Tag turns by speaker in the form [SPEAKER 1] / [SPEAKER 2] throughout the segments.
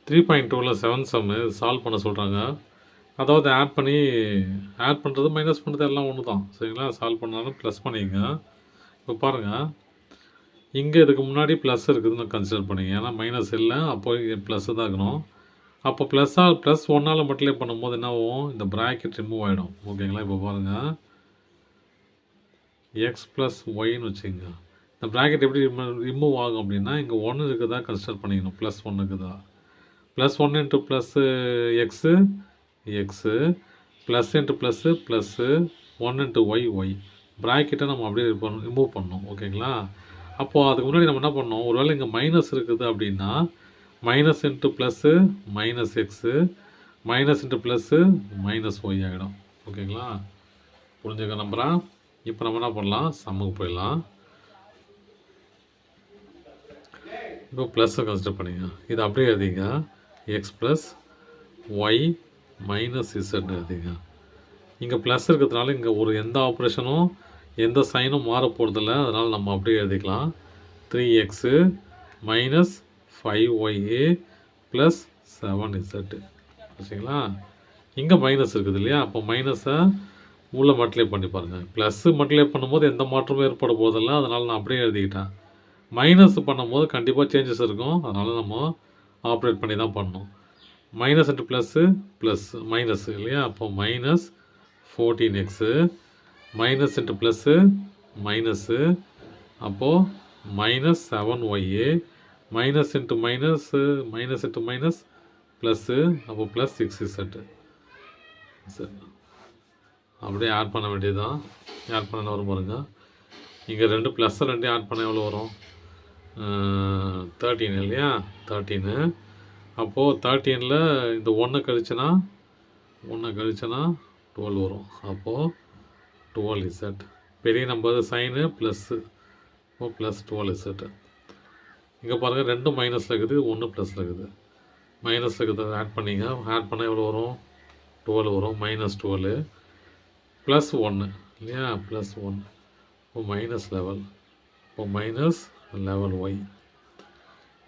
[SPEAKER 1] 3.2ல் 7 சம்மு solve பண்ண சொல்கிறாங்க. அதாவது ஆட் பண்ணுறது மைனஸ் பண்ணுறது எல்லாம் ஒன்று தான். சரிங்களா? சால்வ் பண்ணாலும் ப்ளஸ் பண்ணிங்க. இப்போ பாருங்கள், இங்கே இதுக்கு முன்னாடி ப்ளஸ் இருக்குதுன்னு கன்சிடர் பண்ணிங்க. ஏன்னா மைனஸ் இல்லை, அப்போ ப்ளஸ்ஸு தான் இருக்கணும். அப்போ ப்ளஸ் 1ஆல் மல்டிப்ளை பண்ணும்போது என்ன ஆகும்? இந்த ப்ராக்கெட் ரிமூவ் ஆகிடும். ஓகேங்களா? இப்போ பாருங்கள், எக்ஸ் ப்ளஸ் ஒய்ன்னு வச்சுங்க. இந்த ப்ராக்கெட் எப்படி ரிமூவ் ஆகும் அப்படின்னா, இங்கே 1 இருக்குதா கன்சிடர் பண்ணிக்கணும். ப்ளஸ் 1 இருக்குதா, plus 1 into plus x plus into plus 1 into y ப்ராக்கெட்டை நம்ம அப்படியே ரிமூவ் பண்ணணும். ஓகேங்களா? அப்போது அதுக்கு முன்னாடி நம்ம என்ன பண்ணோம், ஒருவேளை இங்கே மைனஸ் இருக்குது அப்படின்னா minus into plus minus X minus into plus minus Y ஆகிடும். ஓகேங்களா? புரிஞ்சுக்க நம்புகிறேன். இப்போ நம்ம என்ன பண்ணலாம், சம்முக்கு போயிடலாம். இப்போ ப்ளஸ்ஸை கன்சிடர் பண்ணிங்க. இது அப்படியே எழுதிங்க, x plus y minus z எழுதிங்க. இங்கே ப்ளஸ் இருக்கிறதுனால இங்கே ஒரு எந்த ஆப்ரேஷனும் எந்த சைனும் மாற போகிறதில்ல. அதனால் நம்ம அப்படியே எழுதிக்கலாம். 3x minus 5y plus 7z. சரிங்களா? இங்கே மைனஸ் இருக்குது இல்லையா? அப்போ மைனஸை உள்ளே மல்டிப்ளை பண்ணி பாருங்கள். ப்ளஸ்ஸு மல்டிப்ளை பண்ணும்போது எந்த மாற்றமும் ஏற்பட போதில்லை. அதனால் நான் அப்படியே எழுதிக்கிட்டேன். மைனஸ் பண்ணும்போது கண்டிப்பாக சேஞ்சஸ் இருக்கும். அதனால் நம்ம ஆப்ரேட் பண்ணி தான் பண்ணணும். மைனஸ் இன்ட்டு ப்ளஸ் மைனஸ் இல்லையா? அப்போ minus 14x minus into plus minus, அப்போது minus 7y minus into minus plus, அப்போது ப்ளஸ் 6z. சரி, அப்படியே ஆட் பண்ண வேண்டியது தான். ஆட் பண்ண வரும் பாருங்க. இங்கே 2 ப்ளஸ்ஸை 2 ஆட் பண்ண எவ்வளோ வரும்? 13 இல்லையா? 13. அப்போது 13ல் இந்த 1 கழிச்சுனா 12 வரும். அப்போது 12z. பெரிய நம்பர் சைனு ப்ளஸ்ஸு, இப்போ ப்ளஸ் 12z. இங்கே பாருங்கள், 2 மைனஸில் இருக்குது, 1 ப்ளஸில் இருக்குது. மைனஸில் இருக்கிறத ஆட் பண்ணிங்க. ஆட் பண்ணால் எவ்வளோ வரும்? 12 வரும். மைனஸ் 12 ப்ளஸ் 1 இல்லையா? ப்ளஸ் 1, இப்போ மைனஸ் 11, இப்போ மைனஸ் 11y.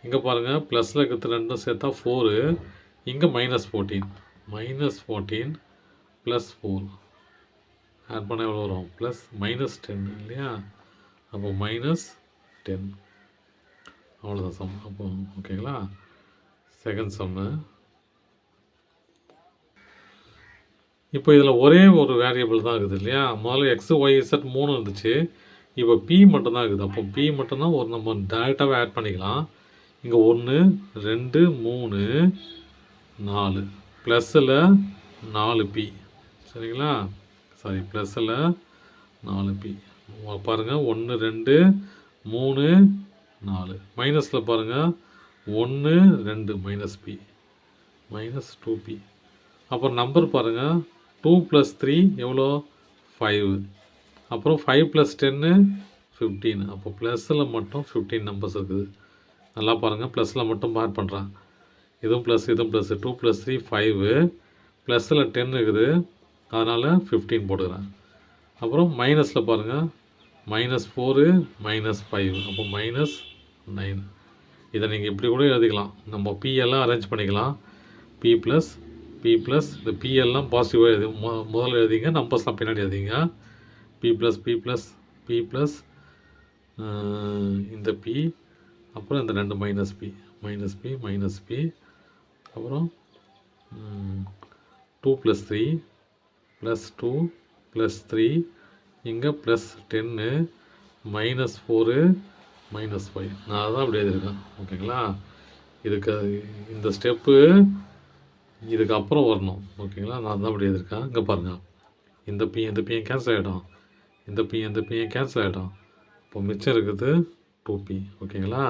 [SPEAKER 1] இங்கே பாருங்கள், ப்ளஸில் இருக்கிறது 2 சேர்த்தா 4, இங்கே மைனஸ் 14 ப்ளஸ் 4 ஆட் பண்ணால் எவ்வளோ வரும்? ப்ளஸ் மைனஸ் 10 இல்லையா? அப்போ மைனஸ் 10. அவ்வளோதான் சம். அப்போ ஓகேங்களா? செகண்ட் சம்மு. இப்போ இதில் ஒரே ஒரு வேரியபிள் தான் இருக்குது இல்லையா? முதல்ல எக்ஸு ஒய் இசட் 3 இருந்துச்சு. இப்போ பி மட்டும்தான் இருக்குது. அப்போ பி மட்டும்தான் ஒரு நம்ம டேரெக்டாகவே ஆட் பண்ணிக்கலாம். இங்கே 1 2 3 4 ப்ளஸ்ஸில் 4p. சரிங்களா? சாரி, ப்ளஸ்ஸில் 4p பாருங்கள். 1 2 3 4. மைனஸில் பாருங்கள், 1 2 மைனஸ் p மைனஸ் 2p. அப்புறம் நம்பர் பாருங்கள், 2 + 3 எவ்வளோ? 5. அப்புறம் 5 + 10 15. அப்போ ப்ளஸில் மட்டும் 15 நம்பர்ஸ் இருக்குது. நல்லா பாருங்கள், ப்ளஸில் மட்டும் ஆட் பண்ணுறேன். இதுவும் ப்ளஸ் இதுவும் ப்ளஸ். 2 + 3 5, ப்ளஸில் 10 இருக்குது, அதனால் 15 போட்டுக்கிறேன். அப்புறம் மைனஸில் பாருங்கள், -4 -5, அப்போ -9. இதை நீங்கள் இப்படி கூட எழுதிக்கலாம். நம்ம பி எல்லாம் அரேஞ்ச் பண்ணிக்கலாம். பி ப்ளஸ் இந்த பி எல்லாம் பாசிட்டிவாக எழுதி முதல்ல எழுதிங்க, நம்பர்ஸ்லாம் பின்னாடி எழுதிங்க. பி ப்ளஸ் இந்த பி, அப்புறம் இந்த 2 மைனஸ் பி, அப்புறம் 2 + 3 +2 +3, இங்கே +10 -4 -5. நான் அதான் அப்படி எழுதியிருக்கேன். ஓகேங்களா? இதுக்கு இந்த ஸ்டெப்பு இதுக்கு அப்புறம் வரணும். ஓகேங்களா? நான் தான் அப்படி எழுதியிருக்கேன். இங்கே பாருங்கள், இந்த பி கேன்சல் ஆகிடும், இந்த பி கேன்சல் ஆகிடும். இப்போ மிச்சம் இருக்குது 2p. ஓகேங்களா?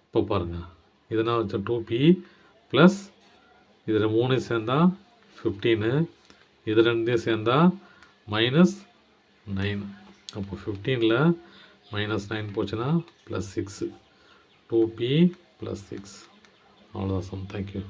[SPEAKER 1] இப்போ பாருங்கள், இதனால் வச்ச 2p ப்ளஸ் இதில் 3 சேர்ந்தா 15, இது 2 சேர்ந்தா -9. அப்போ 15ல் -9 போச்சுன்னா +6, 2p + 6. அவ்வளோதான் சம். தேங்க்யூ.